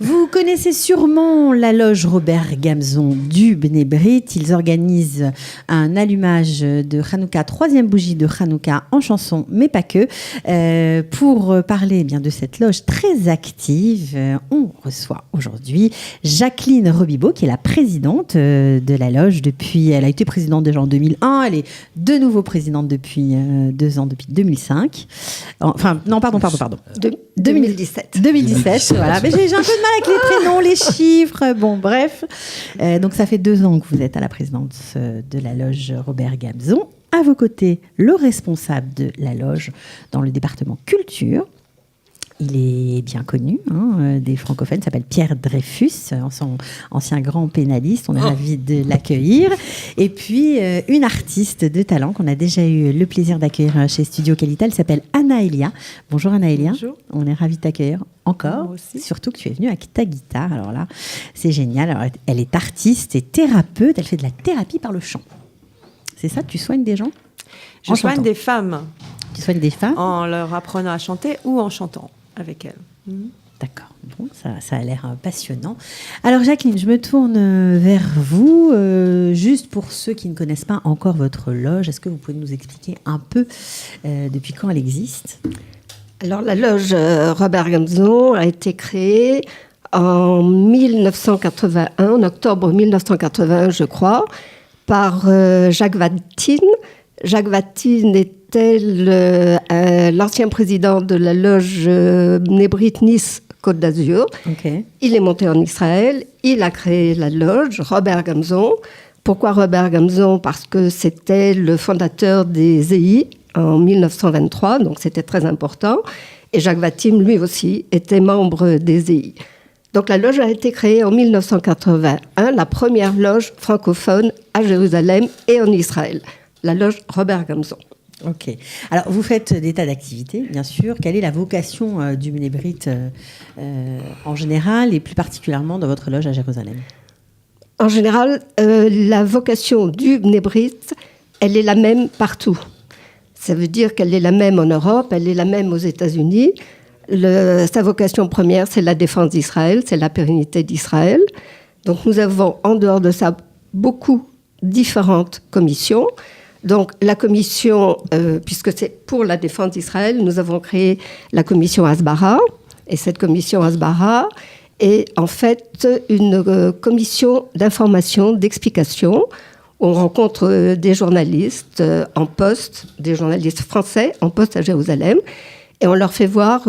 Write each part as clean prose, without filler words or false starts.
Vous connaissez sûrement la loge Robert Gamzon du Bnei Brit. Ils organisent un allumage de Hanouka, 3e bougie de Hanouka en chanson, mais pas que. Pour parler bien de cette loge très active, on reçoit aujourd'hui Jacqueline Robibaud, qui est la présidente de la loge depuis. Elle a été présidente déjà en 2001. Elle est de nouveau présidente depuis 2 ans, depuis 2005. Enfin, non, pardon. 2017. 2017, voilà. Mais j'ai un peu de mal avec les prénoms, les chiffres. Bon, bref. Donc, ça fait 2 ans que vous êtes à la présidence de la loge Robert Gamzon. À vos côtés, le responsable de la loge dans le département culture. Il est bien connu des francophones, il s'appelle Pierre Dreyfus, son ancien grand pénaliste. On est ravis de l'accueillir. Et puis, une artiste de talent qu'on a déjà eu le plaisir d'accueillir chez Studio Qualité, elle s'appelle Anaëlia. Bonjour Anaëlia. Bonjour. On est ravis de t'accueillir encore. Moi aussi. Surtout que tu es venue avec ta guitare. Alors là, c'est génial. Alors, elle est artiste et thérapeute. Elle fait de la thérapie par le chant. C'est ça, tu soignes des gens Je soigne des femmes. Tu soignes des femmes en leur apprenant à chanter ou en chantant avec elles. D'accord, bon, ça a l'air passionnant. Alors Jacqueline, je me tourne vers vous, juste pour ceux qui ne connaissent pas encore votre loge. Est-ce que vous pouvez nous expliquer un peu depuis quand elle existe ? Alors la loge Robert Gamzon a été créée en 1981, en octobre 1981 je crois, par Jacques Vatine. Jacques Vatine était l'ancien président de la loge Bnei Brit Nice Côte d'Azur. Okay. Il est monté en Israël, il a créé la loge Robert Gamzon. Pourquoi Robert Gamzon ? Parce que c'était le fondateur des EI en 1923, donc c'était très important. Et Jacques Vatine, lui aussi, était membre des EI. Donc la loge a été créée en 1981, la première loge francophone à Jérusalem et en Israël. La loge Robert Gamzon. Ok. Alors, vous faites des tas d'activités, bien sûr. Quelle est la vocation du Bnei Brit en général et plus particulièrement dans votre loge à Jérusalem ? En général, la vocation du Bnei Brit, elle est la même partout. Ça veut dire qu'elle est la même en Europe, elle est la même aux États-Unis. Sa vocation première, c'est la défense d'Israël, c'est la pérennité d'Israël. Donc, nous avons, en dehors de ça, beaucoup différentes commissions. Donc, la commission, puisque c'est pour la défense d'Israël, nous avons créé la commission Hasbara. Et cette commission Hasbara est en fait une commission d'information, d'explication. Où on rencontre des journalistes en poste, des journalistes français en poste à Jérusalem. Et on leur fait voir,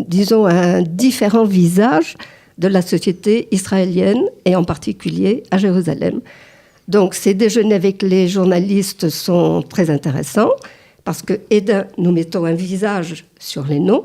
disons, un différent visage de la société israélienne et en particulier à Jérusalem. Donc, ces déjeuners avec les journalistes sont très intéressants parce que, d'un, nous mettons un visage sur les noms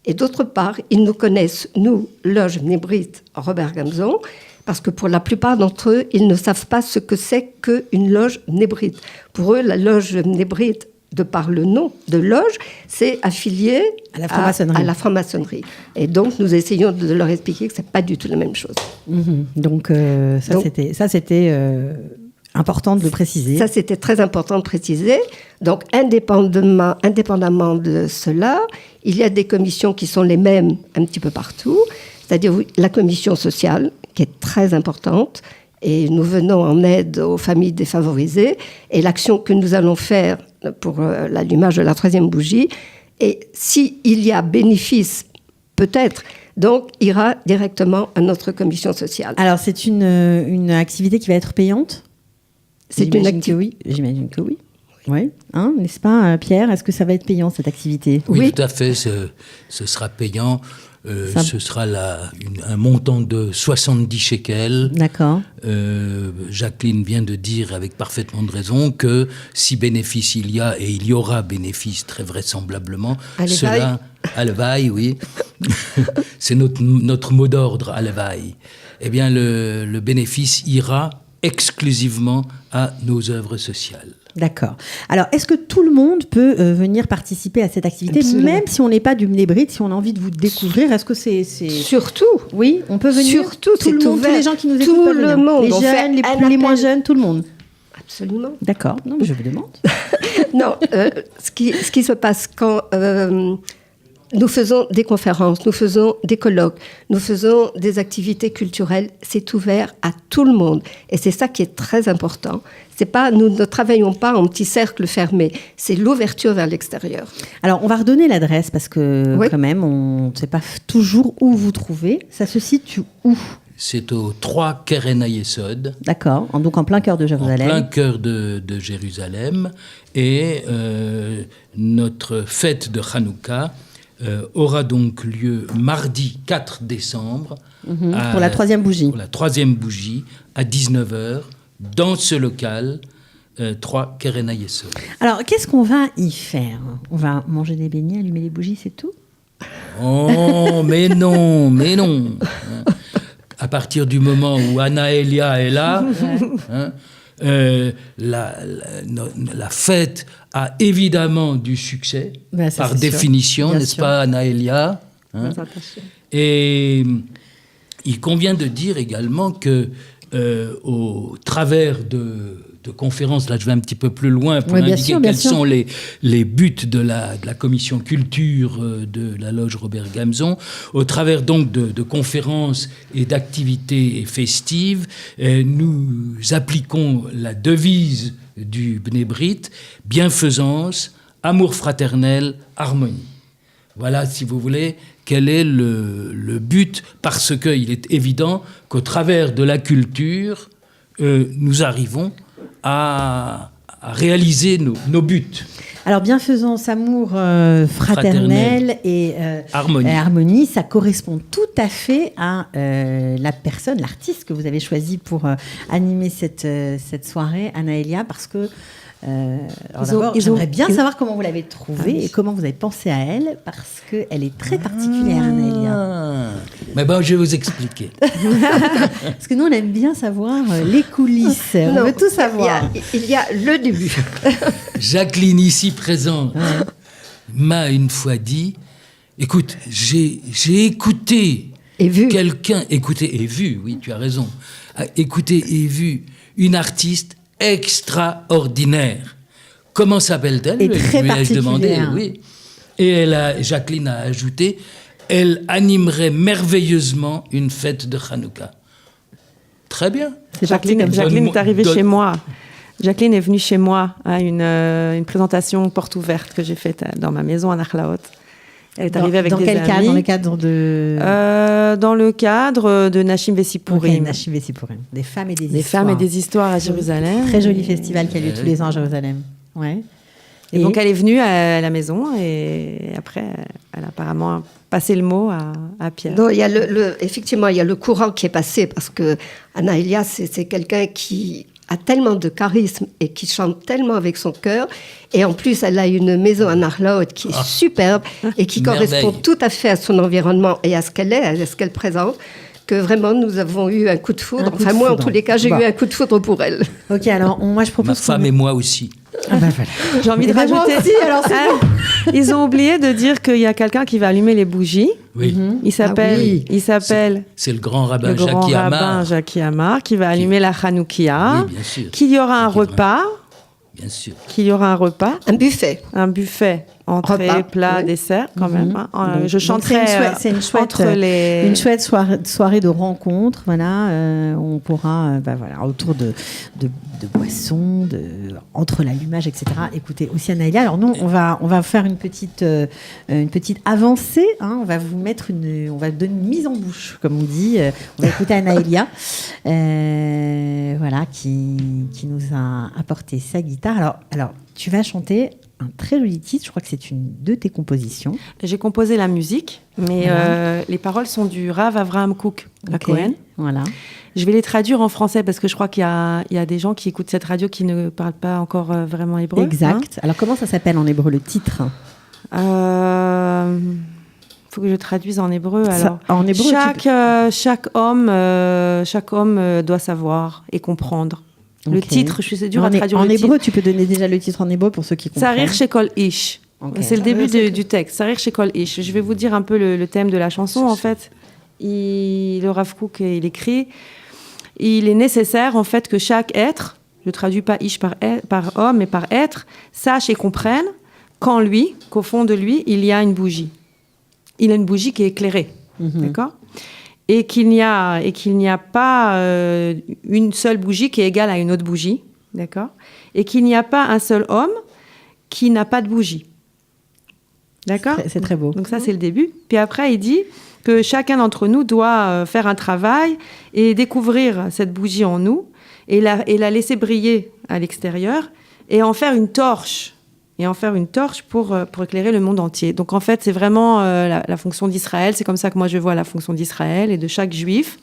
et d'autre part, ils nous connaissent, nous, loge Bnei Brit Robert Gamzon, parce que pour la plupart d'entre eux, ils ne savent pas ce que c'est qu'une loge Bnei Brit. Pour eux, la loge Bnei Brit, de par le nom de loge, c'est affilié à la franc-maçonnerie. À la franc-maçonnerie. Et donc, nous essayons de leur expliquer que ce n'est pas du tout la même chose. Donc, c'était important de le préciser. Ça, c'était très important de préciser. Donc, indépendamment de cela, il y a des commissions qui sont les mêmes un petit peu partout. C'est-à-dire la commission sociale, qui est très importante, et nous venons en aide aux familles défavorisées. Et l'action que nous allons faire pour l'allumage de la 3e bougie, et s'il y a bénéfice, peut-être, donc ira directement à notre commission sociale. Alors, c'est une activité qui va être payante ? J'imagine que oui. Oui, n'est-ce pas, Pierre ? Est-ce que ça va être payant, cette activité ? Oui, tout à fait. Ce sera payant. Ce sera un montant de 70 shekels. D'accord. Jacqueline vient de dire avec parfaitement de raison que si bénéfice il y a, et il y aura bénéfice très vraisemblablement, cela, Halevaï, oui, c'est notre mot d'ordre, Halevaï. Eh bien, le bénéfice ira exclusivement à nos œuvres sociales. D'accord. Alors, est-ce que tout le monde peut venir participer à cette activité, Absolument. même si on n'est pas du Bnei Brit, si on a envie de vous découvrir ? Est-ce que c'est... Surtout. Oui, on peut venir. Surtout, tout le monde, tous les gens qui nous écoutent tout peuvent le venir. monde. Les On jeunes, fait les moins jeunes, tout le monde. Absolument. D'accord. Non, mais je vous demande. Non, ce qui se passe quand nous faisons des conférences, nous faisons des colloques, nous faisons des activités culturelles. C'est ouvert à tout le monde. Et c'est ça qui est très important. Nous ne travaillons pas en petit cercle fermé. C'est l'ouverture vers l'extérieur. Alors, on va redonner l'adresse parce que, quand même, on ne sait pas toujours où vous trouvez. Ça se situe où ? C'est au 3 Keren Hayesod. D'accord, donc en plein cœur de Jérusalem. En plein cœur de Jérusalem. Et notre fête de Hanouka aura donc lieu mardi 4 décembre. Pour la troisième bougie. Pour la troisième bougie, à 19h, dans ce local, 3 Keren Hayesod. Alors, qu'est-ce qu'on va y faire ? On va manger des beignets, allumer les bougies, c'est tout ? Oh, mais non. À partir du moment où Anaëlia est là, la fête a évidemment du succès, par définition, n'est-ce pas, Anaëlia ? Et il convient de dire également que au travers de conférences, là je vais un petit peu plus loin pour indiquer quels sont les buts de la commission culture de la loge Robert Gamzon, au travers donc de conférences et d'activités festives, nous appliquons la devise du Bnei Brit, bienfaisance, amour fraternel, harmonie. Voilà, si vous voulez, quel est le but, parce qu'il est évident qu'au travers de la culture, nous arrivons à réaliser nos buts. Alors, bienfaisance, amour fraternel et harmonie, ça correspond tout à fait à la personne, l'artiste que vous avez choisi pour animer cette soirée, Anaëlia, parce que j'aimerais bien savoir comment vous l'avez trouvée et comment vous avez pensé à elle, parce qu'elle est très particulière, Anaëlia. Mais bon, je vais vous expliquer. Parce que nous, on aime bien savoir les coulisses. On veut tout savoir. Il y a le début. Jacqueline, ici présente, m'a une fois dit, écoute, j'ai écouté et vu quelqu'un, écouté et vu, oui, tu as raison, écouté et vu une artiste extraordinaire. Comment s'appelle-t-elle ? Et très particulière. Oui. Et Jacqueline a ajouté, elle animerait merveilleusement une fête de Hanouka. Très bien. Jacqueline est arrivée chez moi. Jacqueline est venue chez moi à une présentation porte ouverte que j'ai faite dans ma maison à Nachlaot. Elle est arrivée avec des amis. Dans le cadre de... Dans le cadre de Nashim Vesipurim. Okay, Nashim Vesipurim. Des femmes et des histoires. Des femmes et des histoires à Jérusalem. Très joli festival qui a lieu tous les ans à Jérusalem. Ouais. Et donc elle est venue à la maison et après elle a apparemment passé le mot à Pierre. Non, il y a effectivement, il y a le courant qui est passé parce que Anaëlia, c'est quelqu'un qui a tellement de charisme et qui chante tellement avec son cœur. Et en plus, elle a une maison à Nachlaot qui est superbe et qui correspond tout à fait à son environnement et à ce qu'elle est, à ce qu'elle présente, que vraiment, nous avons eu un coup de foudre. Enfin, moi, en tous les cas, j'ai eu un coup de foudre pour elle. Ok, alors, moi, je propose... Ma femme et moi aussi. Ah ben voilà. J'ai envie de rajouter... Moi aussi, alors c'est bon. Ils ont oublié de dire qu'il y a quelqu'un qui va allumer les bougies. Oui. Il s'appelle... C'est le grand rabbin Jackie Amar qui va allumer la Hanoukia. Oui, bien sûr. Qu'il y aura un repas. Bien sûr. Qu'il y aura un repas. Un buffet. Un buffet. Entrée, plat, dessert, quand même. Hein. Je chanterai une chouette soirée de rencontre. Voilà, on pourra, autour de boissons, entre l'allumage, etc. Écoutez aussi Anaëlia. Alors nous, on va faire une petite avancée. Hein. On va vous mettre on va donner une mise en bouche, comme on dit. On va écouter Anaëlia, qui nous a apporté sa guitare. Alors, tu vas chanter un très joli titre, je crois que c'est une de tes compositions. J'ai composé la musique, mais les paroles sont du Rav Avraham Kook à Cohen. Voilà. Je vais les traduire en français parce que je crois qu'il y a des gens qui écoutent cette radio qui ne parlent pas encore vraiment hébreu. Exact. Hein. Alors comment ça s'appelle en hébreu, le titre ? Faut que je traduise en hébreu. Alors, en hébreu, chaque homme doit savoir et comprendre. Le titre, c'est dur à traduire. En hébreu, tu peux donner déjà le titre en hébreu pour ceux qui comprennent. Sarir Shekol Ish. Okay. C'est le début du texte. Sarir Shekol Ish. Je vais vous dire un peu le thème de la chanson. En fait, le Rav Kook, il écrit, il est nécessaire en fait que chaque être, je traduis pas Ish par homme, mais par être, sache et comprenne qu'au fond de lui, il y a une bougie. il a une bougie qui est éclairée, d'accord ? Et qu'il n'y a pas une seule bougie qui est égale à une autre bougie, d'accord ? Et qu'il n'y a pas un seul homme qui n'a pas de bougie. D'accord ? C'est très beau. Donc ça, c'est le début. Puis après, il dit que chacun d'entre nous doit faire un travail et découvrir cette bougie en nous et la laisser briller à l'extérieur et en faire une torche. Pour éclairer le monde entier. Donc en fait, c'est vraiment la fonction d'Israël. C'est comme ça que moi je vois la fonction d'Israël et de chaque juif,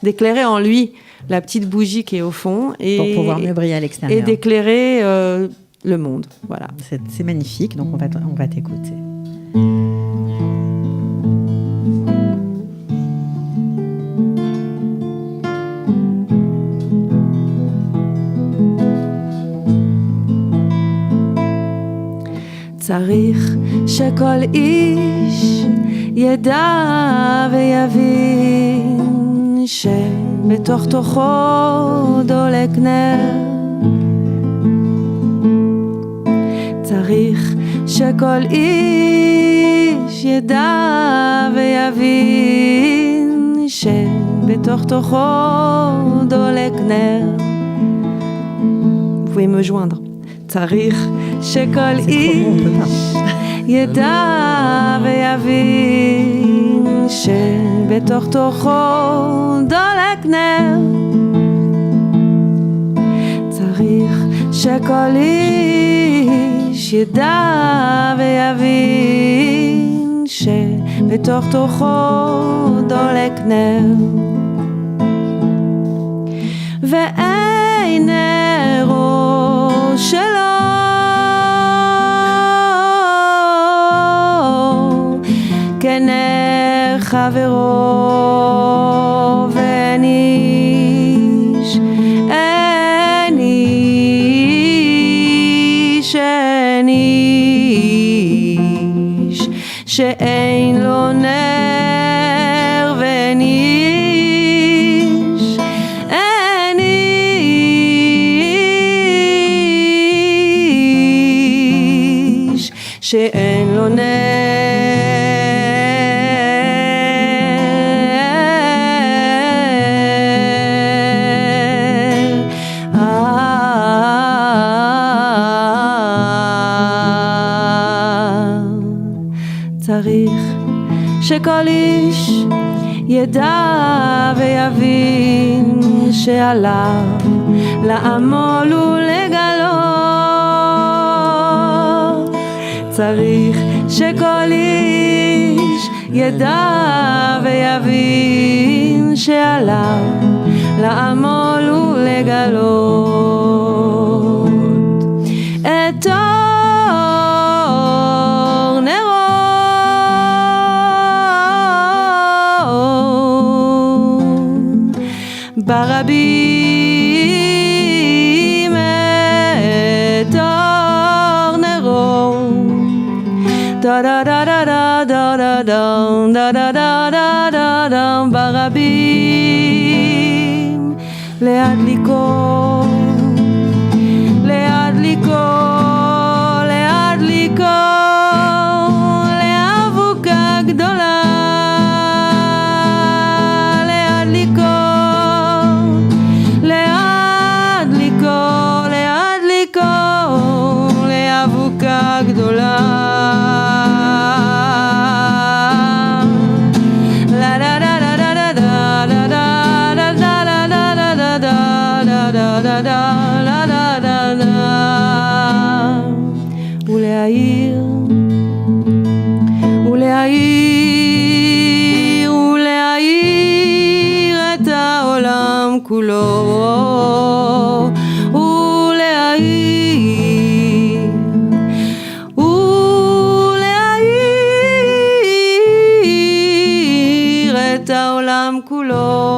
d'éclairer en lui la petite bougie qui est au fond et pour pouvoir mieux briller à l'extérieur. Et d'éclairer le monde. Voilà. C'est magnifique. Donc on va t'écouter. צריך שכל איש ידע ויבין שבתוך תוכו דולק נר. צריך שכל איש ידע ויבין שבתוך תוכו דולק נר. Vous pouvez me joindre. צריך שכל איש ידע ויבין שבתוך תוכו דולק נר. צריך שכל איש ידע ויבין שבתוך תוכו דולק נר. ואין נרו שלו כנר חברו ואין איש שאין לו נר ואין איש שאין לו נר. צריך שכל איש ידע ויבין שעליו לעמול ולגלות. צריך שכל איש ידע ויבין שעליו לעמול ולגלות את אור נרו ברבים את אור נרו da da da da da da da da da da da da da ברבים להדליקו להדליקו להדליקו לאבוקה גדולה להדליקו להדליקו להדליקו לאבוקה גדולה ולהאיר ולהאיר ולהאיר את העולם כולו ולהאיר ולהאיר את העולם כולו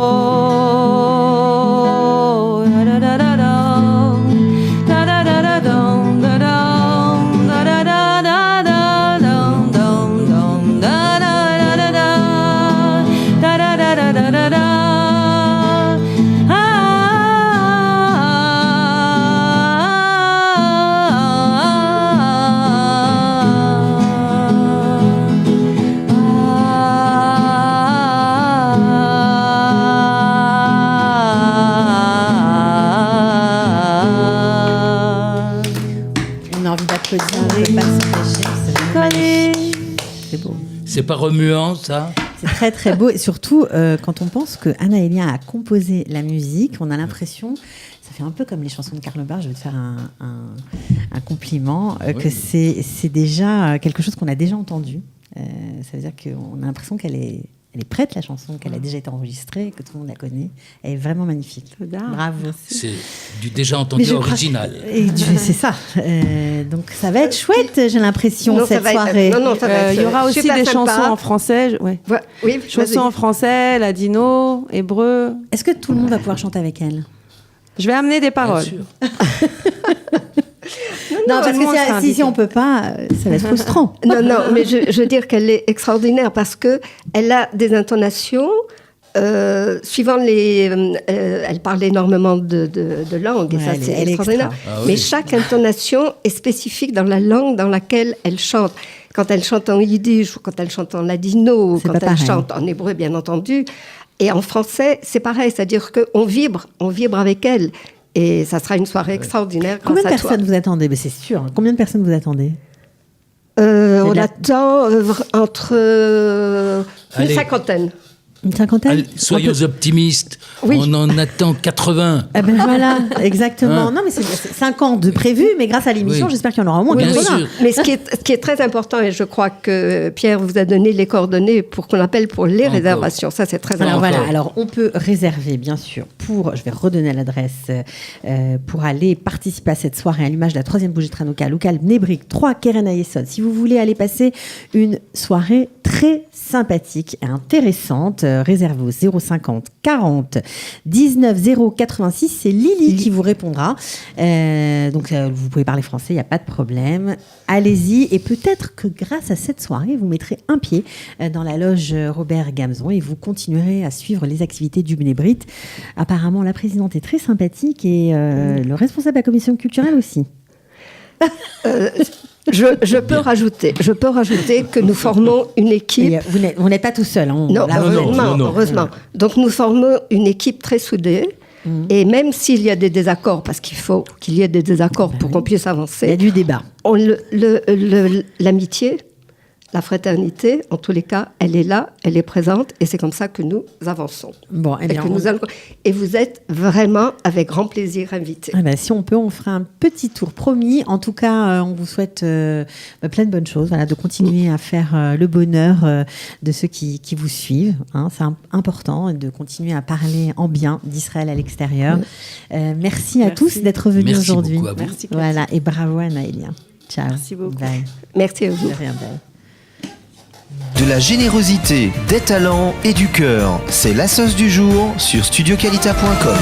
C'est pas remuant, ça? C'est très très beau. Et surtout, quand on pense que Anna Elien a composé la musique, on a l'impression, ça fait un peu comme les chansons de Karl Barth, je vais te faire un compliment, que c'est déjà quelque chose qu'on a déjà entendu. Ça veut dire qu'on a l'impression qu'elle est prête, la chanson, qu'elle a déjà été enregistrée, que tout le monde la connaît. Elle est vraiment magnifique. Bravo. C'est du déjà entendu original. C'est ça. Donc ça va être chouette, j'ai l'impression, cette soirée. Il y aura aussi des chansons en français. Oui, chansons en français, ladino, hébreu. Est-ce que tout le monde va pouvoir chanter avec elle? Je vais amener des paroles. Bien sûr. Non, parce que si on peut pas, ça va être frustrant. Non, mais je veux dire qu'elle est extraordinaire parce que elle a des intonations suivant les. Elle parle énormément de langues et ça c'est extraordinaire. Mais chaque intonation est spécifique dans la langue dans laquelle elle chante. Quand elle chante en yiddish ou quand elle chante en ladino, ou quand elle chante en hébreu bien entendu, et en français c'est pareil, c'est-à-dire qu'on vibre avec elle. Et ça sera une soirée extraordinaire. Combien de personnes vous attendez? C'est sûr. Combien de personnes vous attendez? On attend entre une cinquantaine. Une cinquantaine? Soyons optimistes. Oui. On en attend 80. Eh ben voilà, exactement. Non, mais c'est 50 de prévu, mais grâce à l'émission, j'espère qu'il y en aura au moins 80. Mais ce qui est très important, et je crois que Pierre vous a donné les coordonnées pour qu'on appelle pour les réservations. Ça, c'est très important. Alors, on peut réserver, bien sûr, je vais redonner l'adresse, pour aller participer à cette soirée à l'image de la 3e bougie de Hanouka, local Bnei Brik 3, Keren Ayesod. Si vous voulez aller passer une soirée très sympathique et intéressante, réservez au 050 40 19 086. C'est Lily qui vous répondra. Donc, vous pouvez parler français, il n'y a pas de problème. Allez-y. Et peut-être que grâce à cette soirée, vous mettrez un pied dans la loge Robert Gamzon et vous continuerez à suivre les activités du Bnei Brit. Apparemment, la présidente est très sympathique et le responsable de la commission culturelle aussi. Je peux rajouter que nous formons une équipe. Vous n'êtes pas tout seul. Non, heureusement. Donc nous formons une équipe très soudée. Et même s'il y a des désaccords, parce qu'il faut qu'il y ait des désaccords pour qu'on puisse avancer. Il y a du débat. L'amitié, la fraternité, en tous les cas, elle est là, elle est présente, et c'est comme ça que nous avançons. Bon, et vous êtes vraiment avec grand plaisir invités. Si on peut, on fera un petit tour, promis. En tout cas, on vous souhaite plein de bonnes choses, de continuer à faire le bonheur de ceux qui vous suivent. C'est important de continuer à parler en bien d'Israël à l'extérieur. Merci à tous d'être venus aujourd'hui. Beaucoup à vous. Merci. Voilà, et bravo Anna Elien. Ciao. Merci beaucoup. Bye. Merci à vous. De rien, bye. De la générosité, des talents et du cœur. C'est la sauce du jour sur studioqualita.com.